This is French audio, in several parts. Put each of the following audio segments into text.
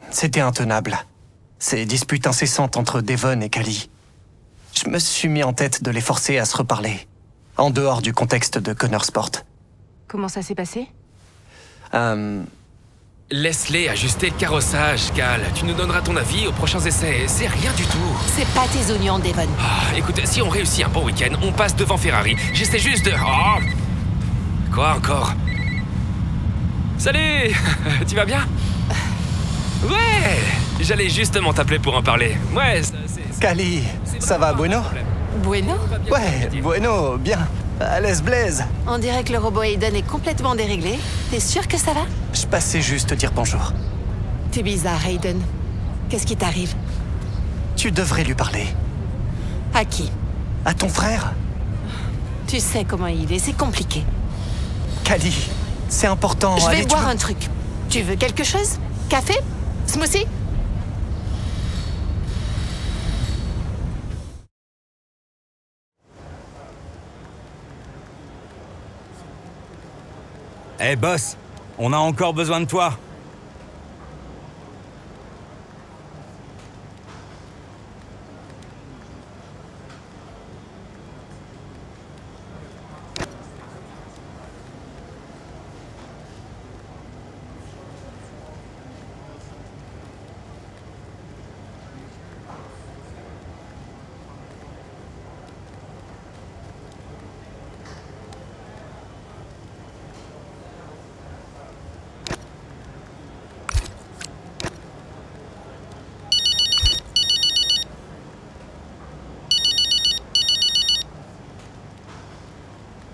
C'était intenable. Ces disputes incessantes entre Devon et Callie. Je me suis mis en tête de les forcer à se reparler, en dehors du contexte de Connor Sport. Comment ça s'est passé? Laisse-les ajuster le carrossage, Cal. Tu nous donneras ton avis aux prochains essais. C'est rien du tout. C'est pas tes oignons, Devon. Écoute, si on réussit un bon week-end, on passe devant Ferrari. J'essaie juste de... Oh. Quoi encore? Salut. Tu vas bien? Ouais. J'allais justement t'appeler pour en parler. Ouais, c'est... Callie, ça va, bueno? Bueno? Ouais, bueno, bien. À l'aise Blaise. On dirait que le robot Aiden est complètement déréglé. T'es sûr que ça va? Je passais juste te dire bonjour. T'es bizarre, Aiden. Qu'est-ce qui t'arrive? Tu devrais lui parler. À qui? À ton frère? Tu sais comment il est, c'est compliqué. Callie, c'est important. Je vais Allez, boire un truc. Tu veux quelque chose? Café? Smoothie? Eh boss, on a encore besoin de toi.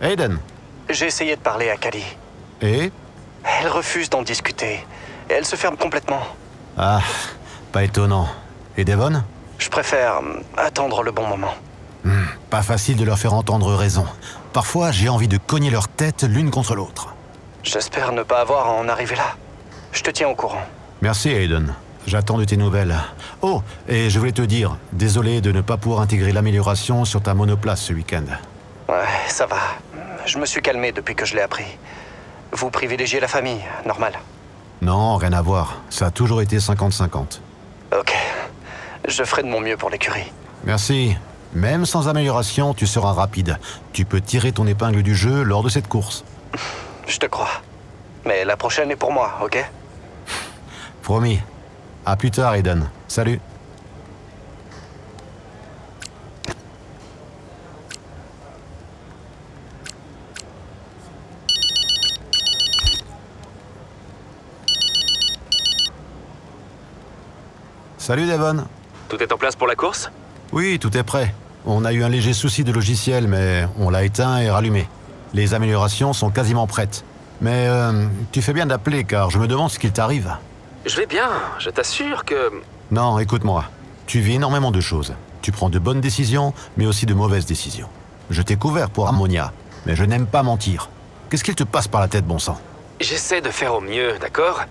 Aiden. J'ai essayé de parler à Callie. Et? Elle refuse d'en discuter. Elle se ferme complètement. Ah, pas étonnant. Et Devon? Je préfère attendre le bon moment. Pas facile de leur faire entendre raison. Parfois, j'ai envie de cogner leur tête l'une contre l'autre. J'espère ne pas avoir à en arriver là. Je te tiens au courant. Merci, Aiden. J'attends de tes nouvelles. Oh, et je voulais te dire, désolé de ne pas pouvoir intégrer l'amélioration sur ta monoplace ce week-end. Ouais, ça va. Je me suis calmé depuis que je l'ai appris. Vous privilégiez la famille, normal. Non, rien à voir. Ça a toujours été 50-50. Ok. Je ferai de mon mieux pour l'écurie. Merci. Même sans amélioration, tu seras rapide. Tu peux tirer ton épingle du jeu lors de cette course. Je te crois. Mais la prochaine est pour moi, ok? Promis. À plus tard, Aiden. Salut. Salut, Devon. Tout est en place pour la course? Oui, tout est prêt. On a eu un léger souci de logiciel, mais on l'a éteint et rallumé. Les améliorations sont quasiment prêtes. Mais tu fais bien d'appeler, car je me demande ce qu'il t'arrive. Je vais bien, je t'assure que... Non, écoute-moi. Tu vis énormément de choses. Tu prends de bonnes décisions, mais aussi de mauvaises décisions. Je t'ai couvert pour Harmonia, mais je n'aime pas mentir. Qu'est-ce qu'il te passe par la tête, bon sang? J'essaie de faire au mieux, d'accord?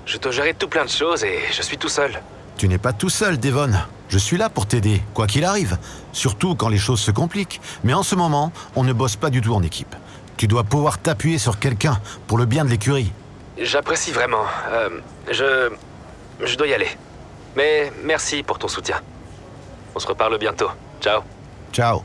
Je dois gérer tout plein de choses et je suis tout seul. Tu n'es pas tout seul, Devon. Je suis là pour t'aider, quoi qu'il arrive. Surtout quand les choses se compliquent. Mais en ce moment, on ne bosse pas du tout en équipe. Tu dois pouvoir t'appuyer sur quelqu'un pour le bien de l'écurie. J'apprécie vraiment. Je dois y aller. Mais merci pour ton soutien. On se reparle bientôt. Ciao. Ciao.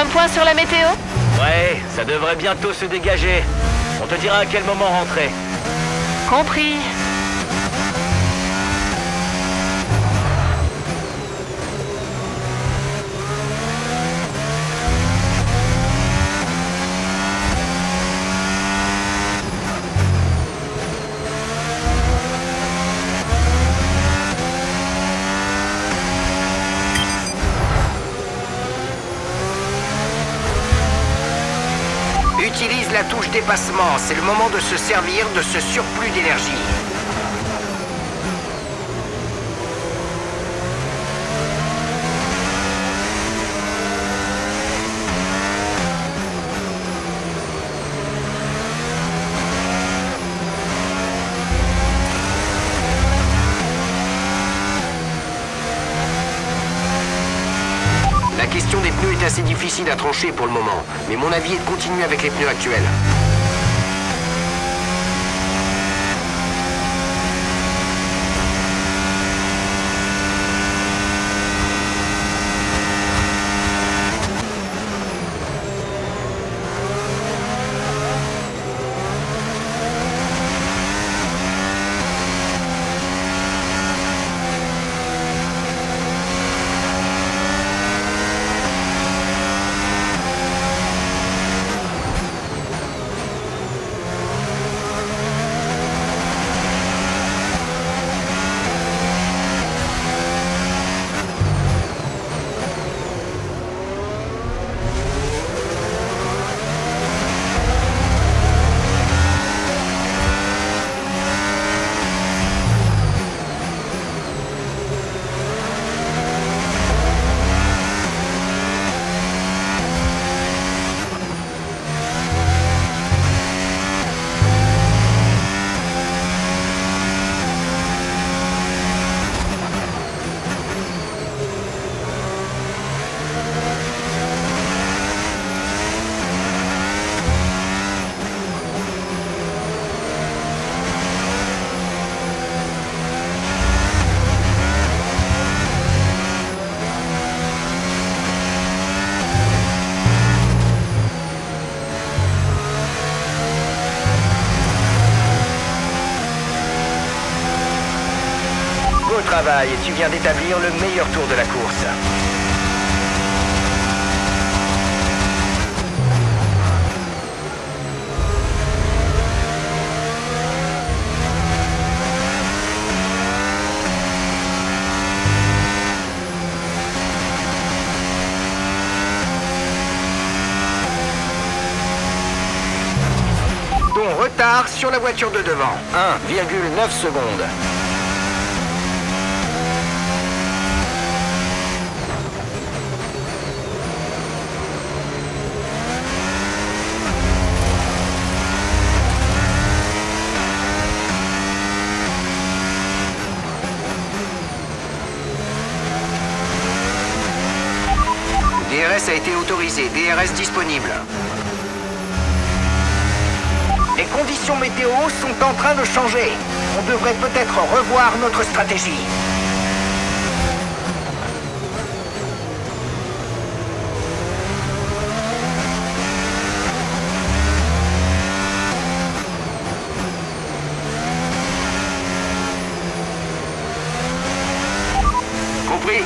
Un point sur la météo? Ouais, ça devrait bientôt se dégager. On te dira à quel moment rentrer. Compris. touche dépassement. C'est le moment de se servir de ce surplus d'énergie. La question des pneus est assez difficile à trancher pour le moment, mais mon avis est de continuer avec les pneus actuels. Travail et tu viens d'établir le meilleur tour de la course. Ton retard sur la voiture de devant, 1,9 secondes. DRS a été autorisé, DRS disponible. Les conditions météo sont en train de changer. On devrait peut-être revoir notre stratégie. Compris.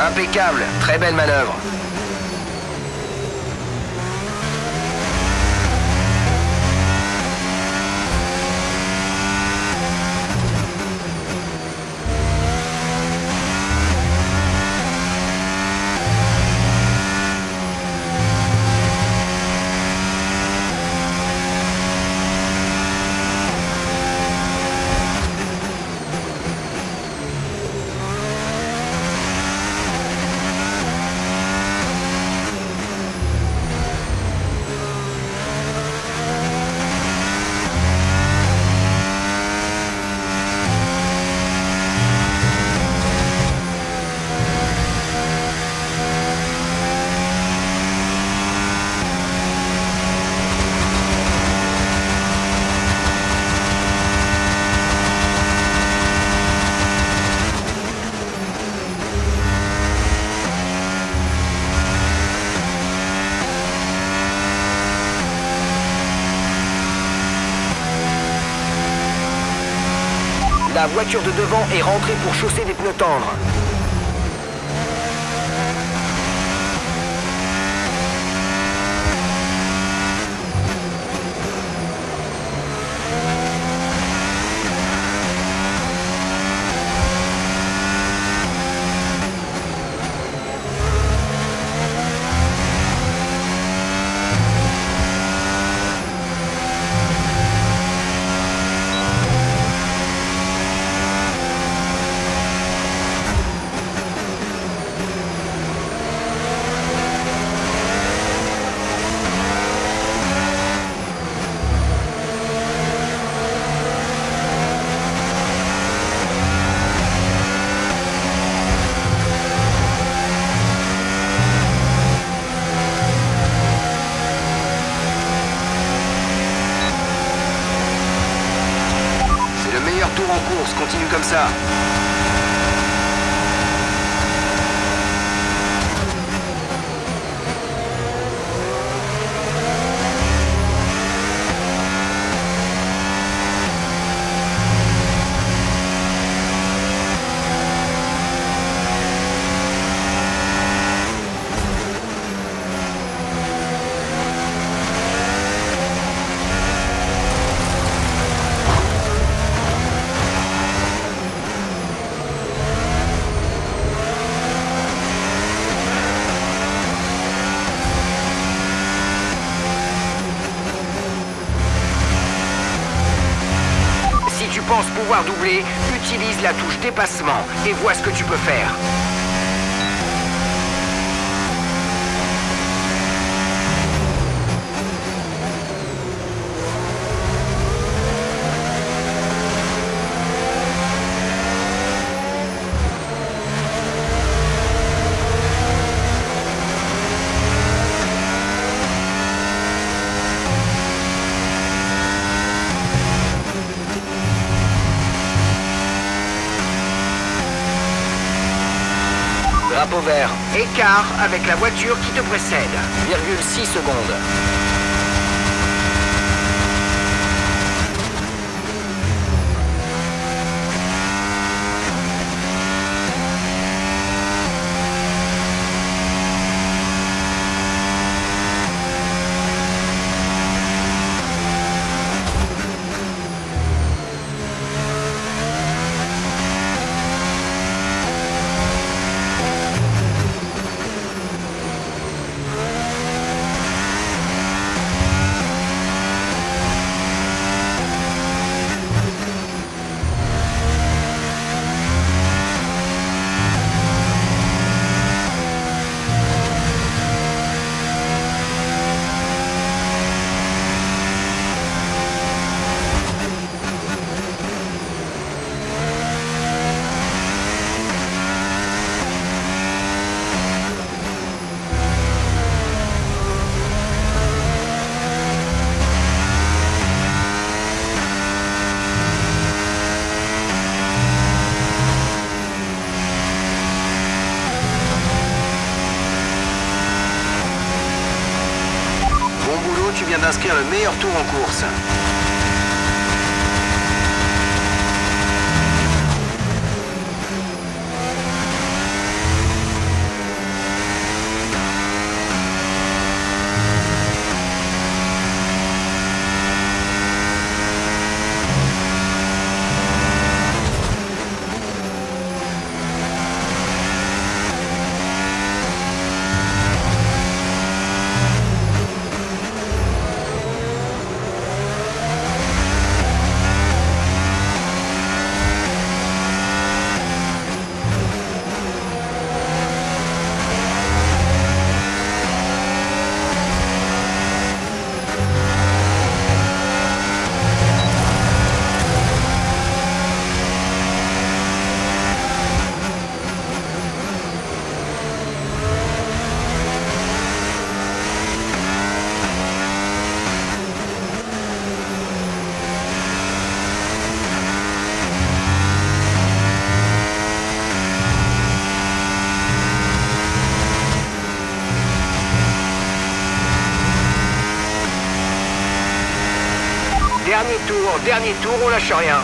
Impeccable, très belle manœuvre. La voiture de devant est rentrée pour chausser des pneus tendres. Tour en course, continue comme ça. Si tu penses pouvoir doubler, utilise la touche dépassement et vois ce que tu peux faire. Drapeau vert. Écart avec la voiture qui te précède. 0,6 secondes. Tu viens d'inscrire le meilleur tour en course. Dernier tour, on lâche rien.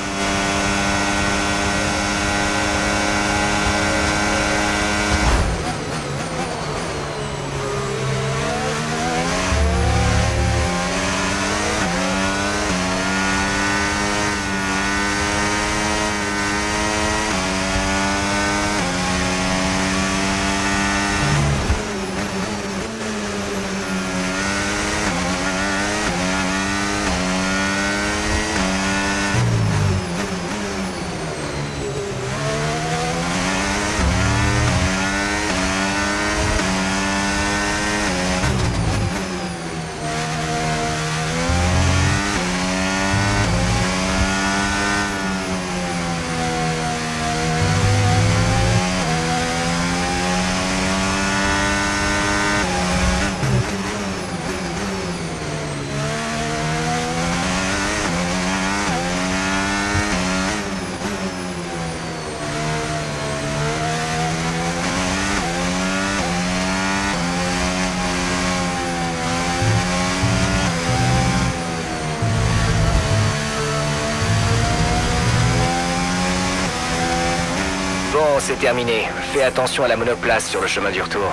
c'est terminé. Fais attention à la monoplace sur le chemin du retour.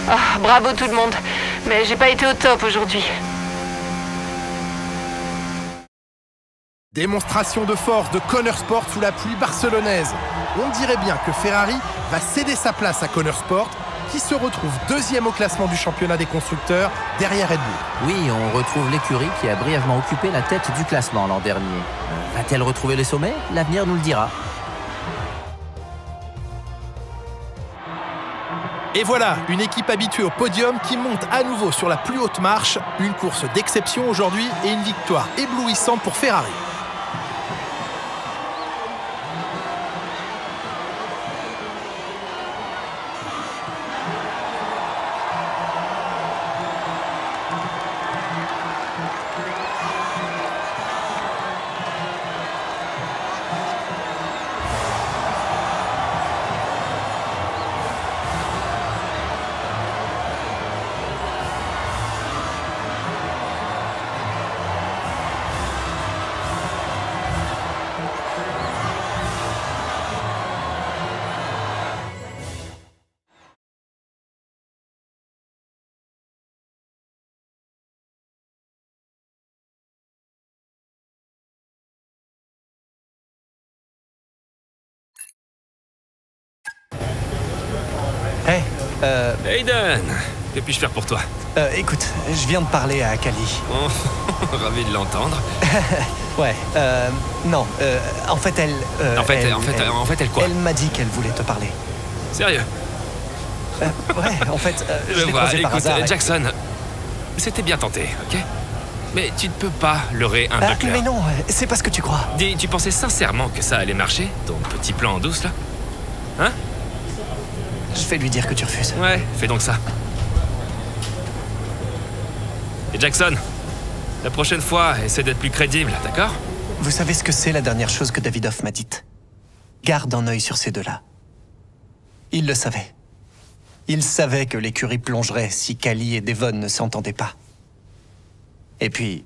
Ah, bravo tout le monde. Mais j'ai pas été au top aujourd'hui. Démonstration de force de Connor Sport sous la pluie barcelonaise. On dirait bien que Ferrari va céder sa place à Connor Sport, qui se retrouve deuxième au classement du championnat des constructeurs, derrière Red Bull. Oui, on retrouve l'écurie qui a brièvement occupé la tête du classement l'an dernier. Va-t-elle retrouver le sommet? L'avenir nous le dira. Et voilà, une équipe habituée au podium qui monte à nouveau sur la plus haute marche. Une course d'exception aujourd'hui et une victoire éblouissante pour Ferrari. Hey, Aiden, que puis-je faire pour toi? écoute, je viens de parler à Kali. Oh, ravi de l'entendre. Ouais, non, en fait, elle... En fait, elle quoi? Elle m'a dit qu'elle voulait te parler. Sérieux? Ouais, en fait, je l'ai vois, croisée par écoute, hasard. Jackson, c'était bien tenté, ok? Mais tu ne peux pas leurrer un buckler. Mais non, c'est pas ce que tu crois. Dis, tu pensais sincèrement que ça allait marcher, ton petit plan en douce, là? Hein? Je vais lui dire que tu refuses. Ouais, fais donc ça. Et Jackson, la prochaine fois, essaie d'être plus crédible, d'accord? Vous savez ce que c'est la dernière chose que Davidoff m'a dite? Garde un œil sur ces deux-là. Il le savait. Il savait que l'écurie plongerait si Kali et Devon ne s'entendaient pas. Et puis,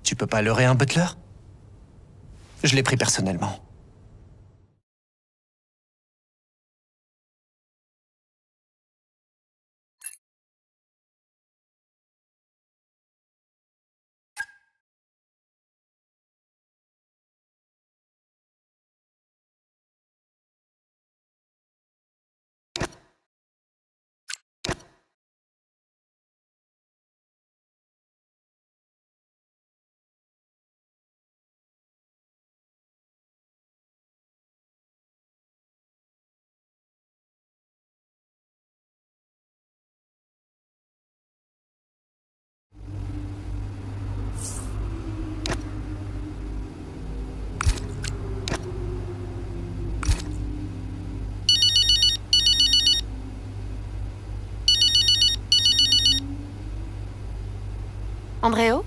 tu peux pas leurrer un butler? Je l'ai pris personnellement. Andréo?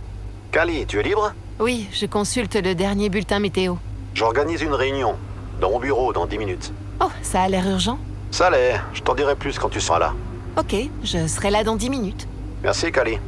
Kali, tu es libre? Oui, je consulte le dernier bulletin météo. J'organise une réunion dans mon bureau dans 10 minutes. Oh, ça a l'air urgent. Ça l'est, je t'en dirai plus quand tu seras là. Ok, je serai là dans 10 minutes. Merci, Kali.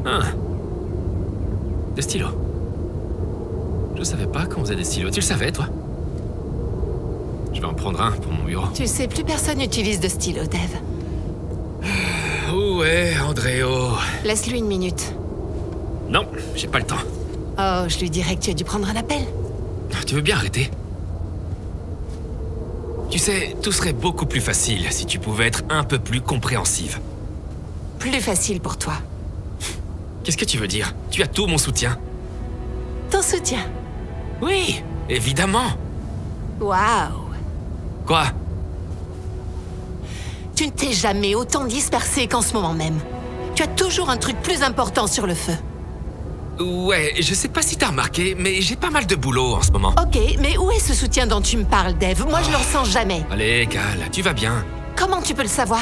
Ah. Des stylos. Je savais pas qu'on faisait des stylos. Tu le savais, toi? Je vais en prendre un pour mon bureau. Tu sais, plus personne n'utilise de stylo, Dev. Où est Andréo? Laisse-lui une minute. Non, j'ai pas le temps. Oh, je lui dirai que tu as dû prendre un appel. Tu veux bien arrêter? Tu sais, tout serait beaucoup plus facile si tu pouvais être un peu plus compréhensive. Plus facile pour toi. Qu'est-ce que tu veux dire? Tu as tout mon soutien. Ton soutien? Oui, évidemment. Waouh! Quoi? Tu ne t'es jamais autant dispersé qu'en ce moment même. Tu as toujours un truc plus important sur le feu. Ouais, je sais pas si t'as remarqué, mais j'ai pas mal de boulot en ce moment. Ok, mais où est ce soutien dont tu me parles, Dave? Moi, je le ressens jamais. Allez, Cal, tu vas bien. Comment tu peux le savoir?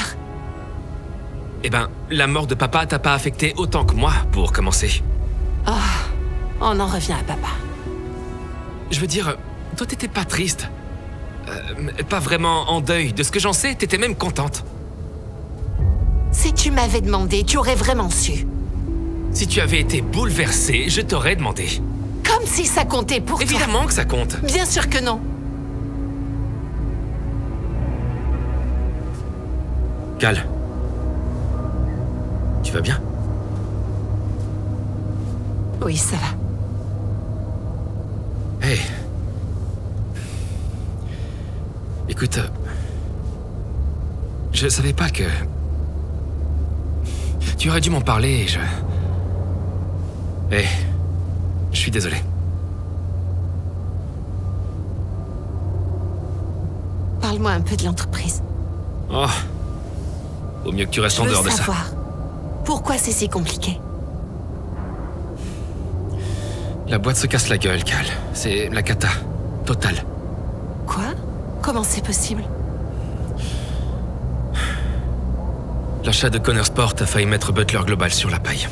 Eh ben, la mort de papa t'a pas affecté autant que moi, pour commencer. Oh, on en revient à papa. Je veux dire, toi t'étais pas triste. Pas vraiment en deuil. De ce que j'en sais, t'étais même contente. Si tu m'avais demandé, tu aurais vraiment su. Si tu avais été bouleversé, je t'aurais demandé. Comme si ça comptait pour toi. Évidemment que ça compte. Bien sûr que non. Cal. Tu vas bien? Oui, ça va. Hey. Écoute, je savais pas que... Tu aurais dû m'en parler, Hey, je suis désolé. Parle-moi un peu de l'entreprise. Oh. Au mieux que tu restes en dehors de ça. Je veux savoir. Pourquoi c'est si compliqué? La boîte se casse la gueule, Cal. C'est la cata. Totale. Quoi? Comment c'est possible? L'achat de Connor Sport a failli mettre Butler Global sur la paille.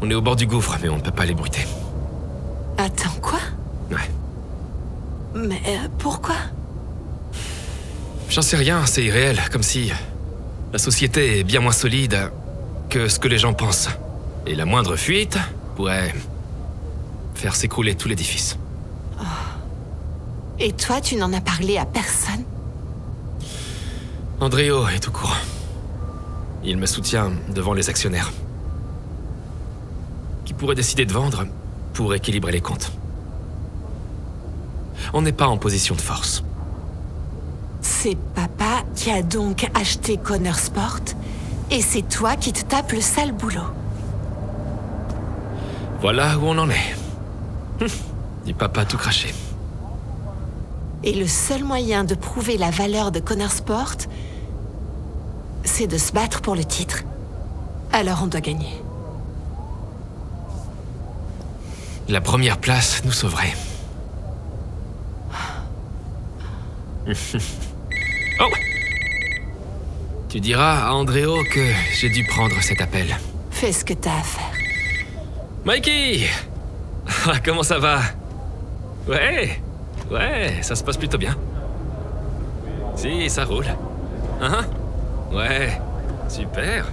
On est au bord du gouffre, mais on ne peut pas l'ébruiter. Attends, quoi? Ouais. Mais pourquoi? J'en sais rien, c'est irréel, comme si... La société est bien moins solide que ce que les gens pensent. Et la moindre fuite pourrait... faire s'écrouler tout l'édifice. Oh. Et toi, tu n'en as parlé à personne? Andréo est au courant. Il me soutient devant les actionnaires. Qui pourraient décider de vendre pour équilibrer les comptes. On n'est pas en position de force. C'est papa qui a donc acheté Connor Sport et c'est toi qui te tapes le sale boulot. Voilà où on en est. Dit papa tout craché. Et le seul moyen de prouver la valeur de Connor Sport, c'est de se battre pour le titre. Alors on doit gagner. La première place nous sauverait. Oh! Tu diras à Andréo que j'ai dû prendre cet appel. Fais ce que t'as à faire. Mikey! Comment ça va? Ouais, ça se passe plutôt bien. Si, ça roule. Hein? Ouais, super.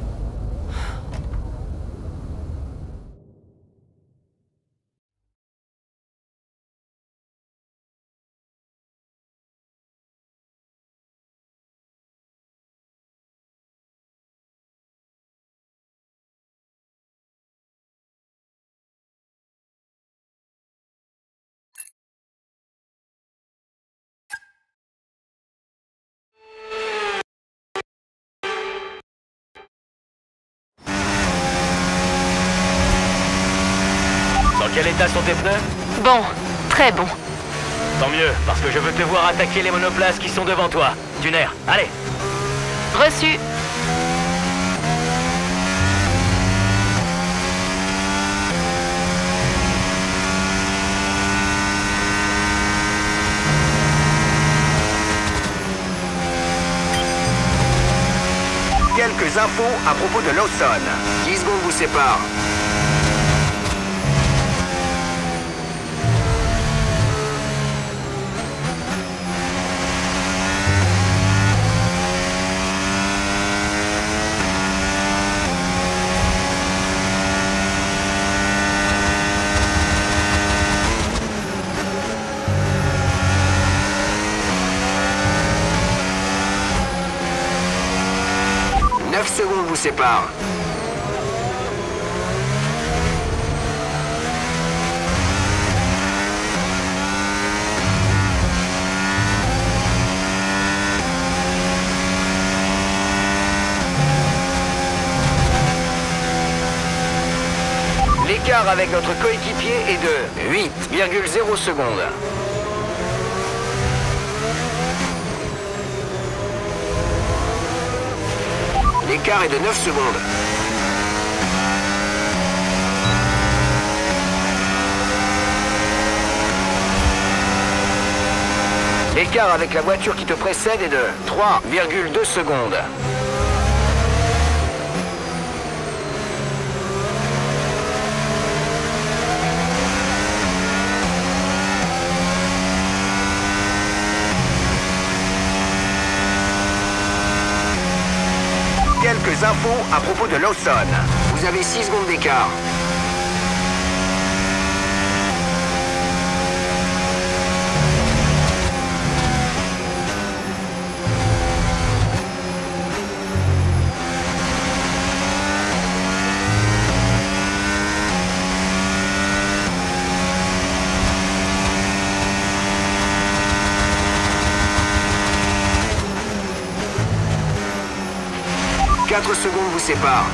Dans quel état sont tes pneus? Bon, très bon. Tant mieux, parce que je veux te voir attaquer les monoplaces qui sont devant toi. Tuner, allez! Reçu. Quelques infos à propos de Lawson. 10 secondes vous séparent. Secondes vous séparent. L'écart avec notre coéquipier est de 8,0 secondes. L'écart est de 9 secondes. L'écart avec la voiture qui te précède est de 3,2 secondes. Quelques infos à propos de Lawson. Vous avez 6 secondes d'écart. Quatre secondes vous séparent.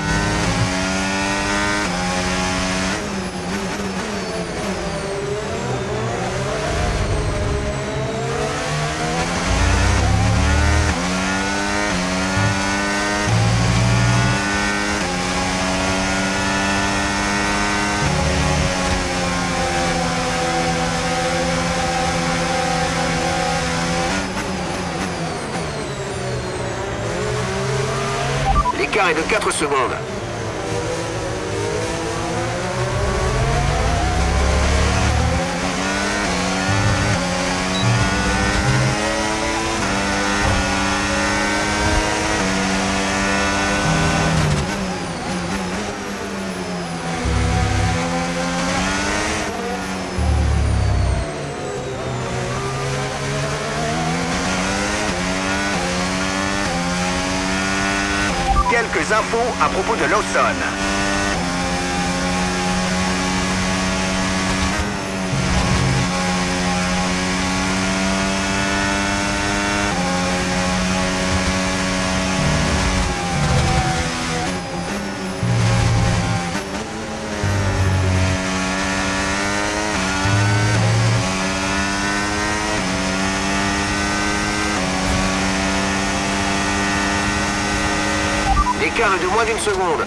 L'écart est de 4 secondes. Quelques infos à propos de Lawson. L'écart est de moins d'une seconde.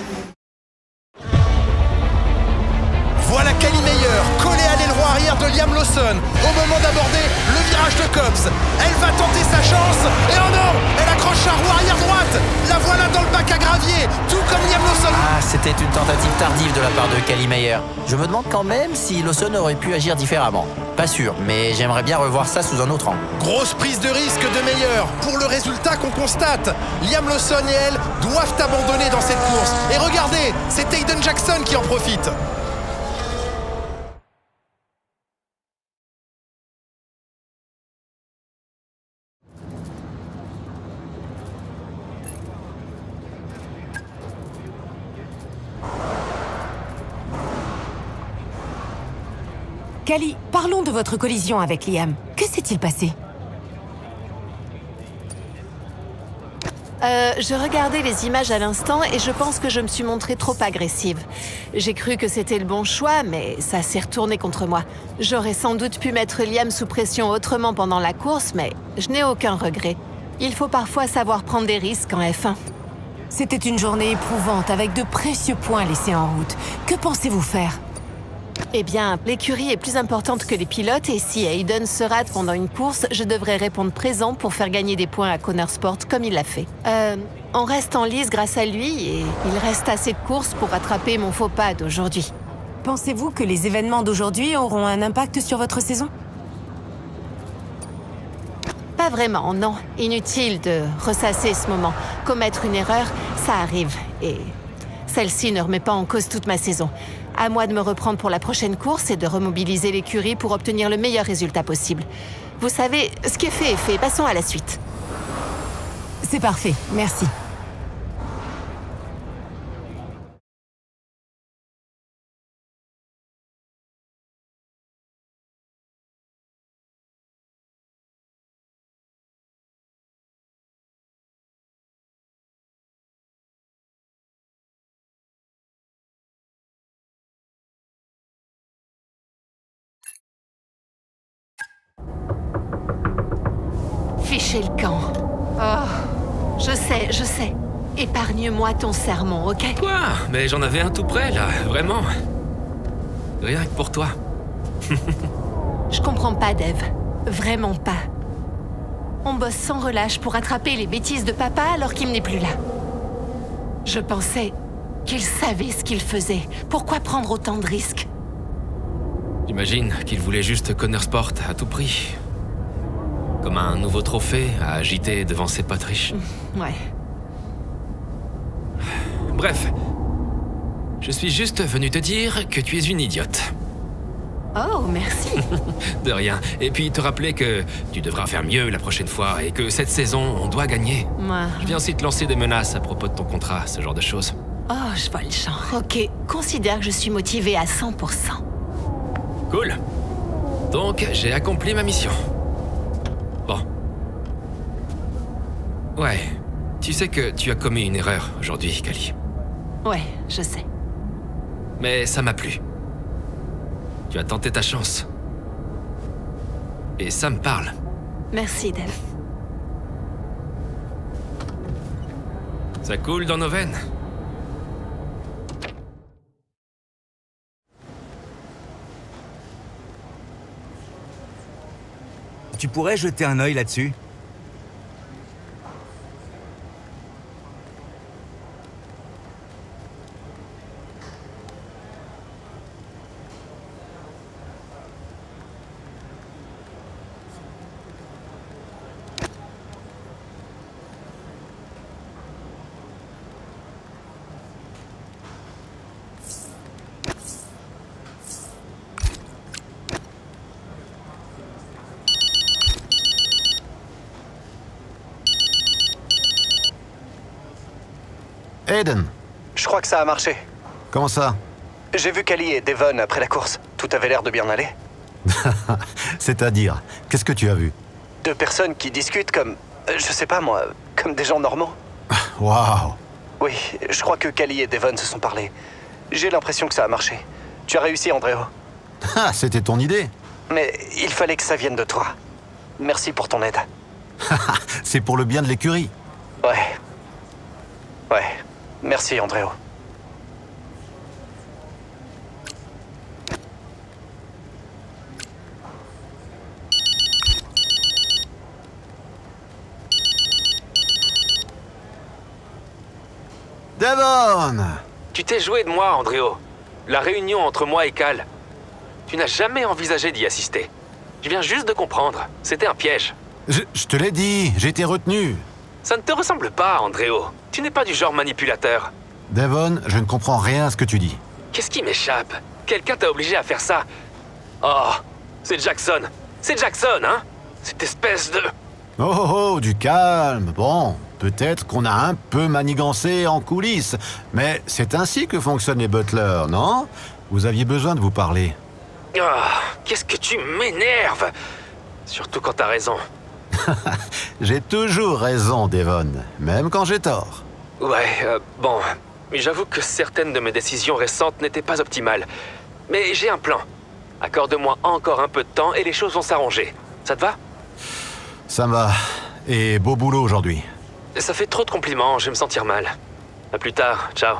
Voilà Cali Meyer, collée à l'aile droit arrière de Liam Lawson. Au moment d'aborder le virage de Cobbs, elle va tenter sa chance. Et oh non, elle accroche sa roue arrière droite. La voilà dans le bac à gravier, tout comme Liam Lawson. Ah, c'était une tentative tardive de la part de Cali Meyer. Je me demande quand même si Lawson aurait pu agir différemment. Pas sûr, mais j'aimerais bien revoir ça sous un autre angle. Grosse prise de risque de Meyer pour le résultat qu'on constate. Liam Lawson et elle doivent abandonner dans cette course. Et regardez, c'est Hayden Jackson qui en profite. Cali, parlons de votre collision avec Liam. Que s'est-il passé? Je regardais les images à l'instant et je pense que je me suis montrée trop agressive. J'ai cru que c'était le bon choix, mais ça s'est retourné contre moi. J'aurais sans doute pu mettre Liam sous pression autrement pendant la course, mais je n'ai aucun regret. Il faut parfois savoir prendre des risques en F1. C'était une journée éprouvante avec de précieux points laissés en route. Que pensez-vous faire? Eh bien, l'écurie est plus importante que les pilotes et si Hayden se rate pendant une course, je devrais répondre présent pour faire gagner des points à Connor Sport comme il l'a fait. On reste en lice grâce à lui et il reste assez de courses pour rattraper mon faux pas d'aujourd'hui. Pensez-vous que les événements d'aujourd'hui auront un impact sur votre saison? Pas vraiment, non. Inutile de ressasser ce moment. Commettre une erreur, ça arrive. Et celle-ci ne remet pas en cause toute ma saison. À moi de me reprendre pour la prochaine course et de remobiliser l'écurie pour obtenir le meilleur résultat possible. Vous savez, ce qui est fait. Passons à la suite. C'est parfait, merci. Fichez le camp. Oh, je sais. Épargne-moi ton sermon, ok? Quoi? Mais j'en avais un tout près, là, vraiment. Rien que pour toi. Je comprends pas, Dave. Vraiment pas. On bosse sans relâche pour rattraper les bêtises de papa alors qu'il n'est plus là. Je pensais qu'il savait ce qu'il faisait. Pourquoi prendre autant de risques? J'imagine qu'il voulait juste Connor Sport à tout prix. Comme un nouveau trophée à agiter devant ses potes riches. Ouais. Bref. Je suis juste venu te dire que tu es une idiote. Oh, merci. De rien. Et puis te rappeler que tu devras faire mieux la prochaine fois et que cette saison, on doit gagner. Moi. Je viens aussi te lancer des menaces à propos de ton contrat, ce genre de choses. Oh, je vois le genre. Ok, considère que je suis motivée à 100%. Cool. Donc, j'ai accompli ma mission. Bon. Ouais. Tu sais que tu as commis une erreur aujourd'hui, Kali. Ouais, je sais. Mais ça m'a plu. Tu as tenté ta chance. Et ça me parle. Merci, Dev. Ça coule dans nos veines. Tu pourrais jeter un œil là-dessus? Aiden, Je crois que ça a marché. comment ça? J'ai vu Kali et Devon après la course. Tout avait l'air de bien aller. C'est-à-dire, qu'est-ce que tu as vu? Deux personnes qui discutent comme... je sais pas moi, comme des gens normaux. Waouh! Oui, je crois que Kali et Devon se sont parlé. J'ai l'impression que ça a marché. Tu as réussi, Andréo. Ah, c'était ton idée? Mais il fallait que ça vienne de toi. Merci pour ton aide. C'est pour le bien de l'écurie. Ouais. Ouais. Merci, Andréo. Devon! Tu t'es joué de moi, Andréo. La réunion entre moi et Cal. Tu n'as jamais envisagé d'y assister. Je viens juste de comprendre. C'était un piège. Je te l'ai dit, j'ai été retenu. Ça ne te ressemble pas, Andréo. Tu n'es pas du genre manipulateur. Devon, je ne comprends rien à ce que tu dis. Qu'est-ce qui m'échappe? Quelqu'un t'a obligé à faire ça. Oh, c'est Jackson. C'est Jackson, hein? Cette espèce de... Oh, oh, oh, du calme. Bon, peut-être qu'on a un peu manigancé en coulisses, mais c'est ainsi que fonctionnent les butlers, non? Vous aviez besoin de vous parler. Ah, qu'est-ce que tu m'énerves! Surtout quand t'as raison. J'ai toujours raison, Devon, même quand j'ai tort. Ouais, bon, j'avoue que certaines de mes décisions récentes n'étaient pas optimales. Mais j'ai un plan. Accorde-moi encore un peu de temps et les choses vont s'arranger. Ça te va? Ça me va. Et beau boulot aujourd'hui. Ça fait trop de compliments, je vais me sentir mal. À plus tard, ciao.